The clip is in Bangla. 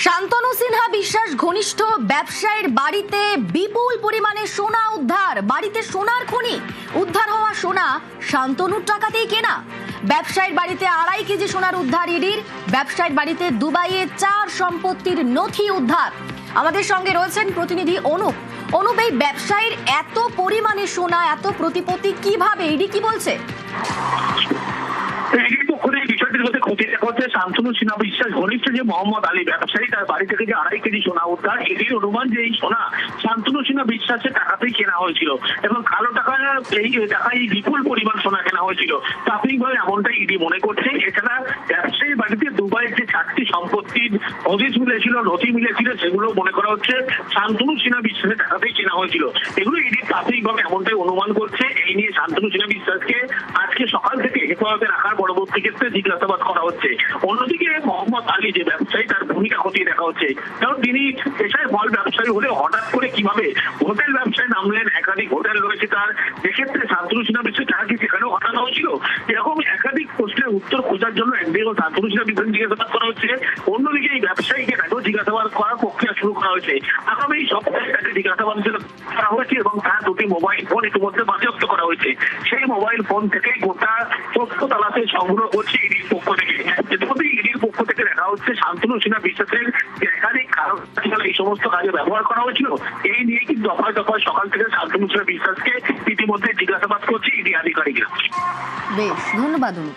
শান্তনু সিনহা বিশ্বাস ঘনিষ্ঠ ব্যবসায়ীর বাড়িতে বিপুল পরিমাণে সোনা উদ্ধার। বাড়িতে সোনার খনি উদ্ধার হওয়া সোনা শান্তনুর টাকাতেই কেনা। ব্যবসায়ীর বাড়িতে 2.5 কেজি সোনার উদ্ধার ইডির। ব্যবসায়ীর বাড়িতে দুবাইয়ে 4 সম্পত্তির নথি উদ্ধার। আমাদের সঙ্গে রয়েছেন প্রতিনিধি অনুপ। অনুপ, এই ব্যবসায়ীর এত পরিমাণে সোনা, এত প্রতিপত্তি কিভাবে, ইডি কি বলছে? শান্তনু সিনহা বিশ্বাস ঘনিষ্ঠ যে মোহাম্মদ আলী ব্যবসায়ী, তার বাড়ি থেকে যে 2.5 কেজি সোনা উদ্ধার। এটির অনুমান যে এই সোনা শান্তনু সিনহা বিশ্বাসের টাকাতেই কেনা হয়েছিল এবং কালো টাকায় এই বিপুল পরিমাণ সোনা কেনা হয়েছিল। প্রাথমিকভাবে এমনটাই ইডি মনে করছে। এছাড়া ব্যবসায়ীর বাড়িতে দুবাইয়ের যে 4টি সম্পত্তির নথি মিলেছিল সেগুলো মনে করা হচ্ছে শান্তনু সিনহা বিশ্বাসের টাকাতেই কেনা হয়েছিল। এগুলো ইডি প্রাথমিকভাবে এমনটাই অনুমান করছে। এই নিয়ে শান্তনু সিনহা বিশ্বাসকে আজকে সকাল থেকে হেফাজতে রাখার পরবর্তী ক্ষেত্রে জিজ্ঞাসাবাদ করা হচ্ছে। অন্যদিকে মোহাম্মদ আলী যে ব্যবসায়ী, তার ভূমিকা খতিয়ে দেখা হচ্ছে। কারণ তিনি পেশায় ফল ব্যবসায়ী হলে হঠাৎ করে কিভাবে হোটেল ব্যবসায় নামলেন, একাধিক হোটেল রয়েছে তার, এক্ষেত্রে শান্তনু সিনহা বিশ্বাস টাকা কি সেখানেও ঘটানো হয়েছিল? এরকম একাধিক প্রশ্নের উত্তর খোঁজার জন্য একদিকে শান্তনু সিনহা বিশ্বাস জিজ্ঞাসাবাদ করা হচ্ছে, অন্যদিকে এই ব্যবসায়ীকে তাকেও জিজ্ঞাসাবাদ করার প্রক্রিয়া শুরু করা হয়েছে। আগামী সপ্তাহে তাকে জিজ্ঞাসাবাদ করা হয়েছে এবং তার 2টি মোবাইল ফোন ইতিমধ্যে বাজেয়াপ্ত করা হয়েছে। সেই মোবাইল ফোন থেকে গোটা তথ্য তালাতে সংগ্রহ করছে ইডির পক্ষ থেকে। ইতিমধ্যে ইডির পক্ষ থেকে দেখা হচ্ছে শান্তনু সিনহা বিশ্বাসের একাধিক কারণ এই সমস্ত কাজে ব্যবহার করা হয়েছিল। এই নিয়ে কিন্তু দফায় দফায় সকাল থেকে শান্তনু সিনহা বিশ্বাসকে ইতিমধ্যে জিজ্ঞাসাবাদ করছে ইডি আধিকারিকরা। বেশ, ধন্যবাদ অনুপ।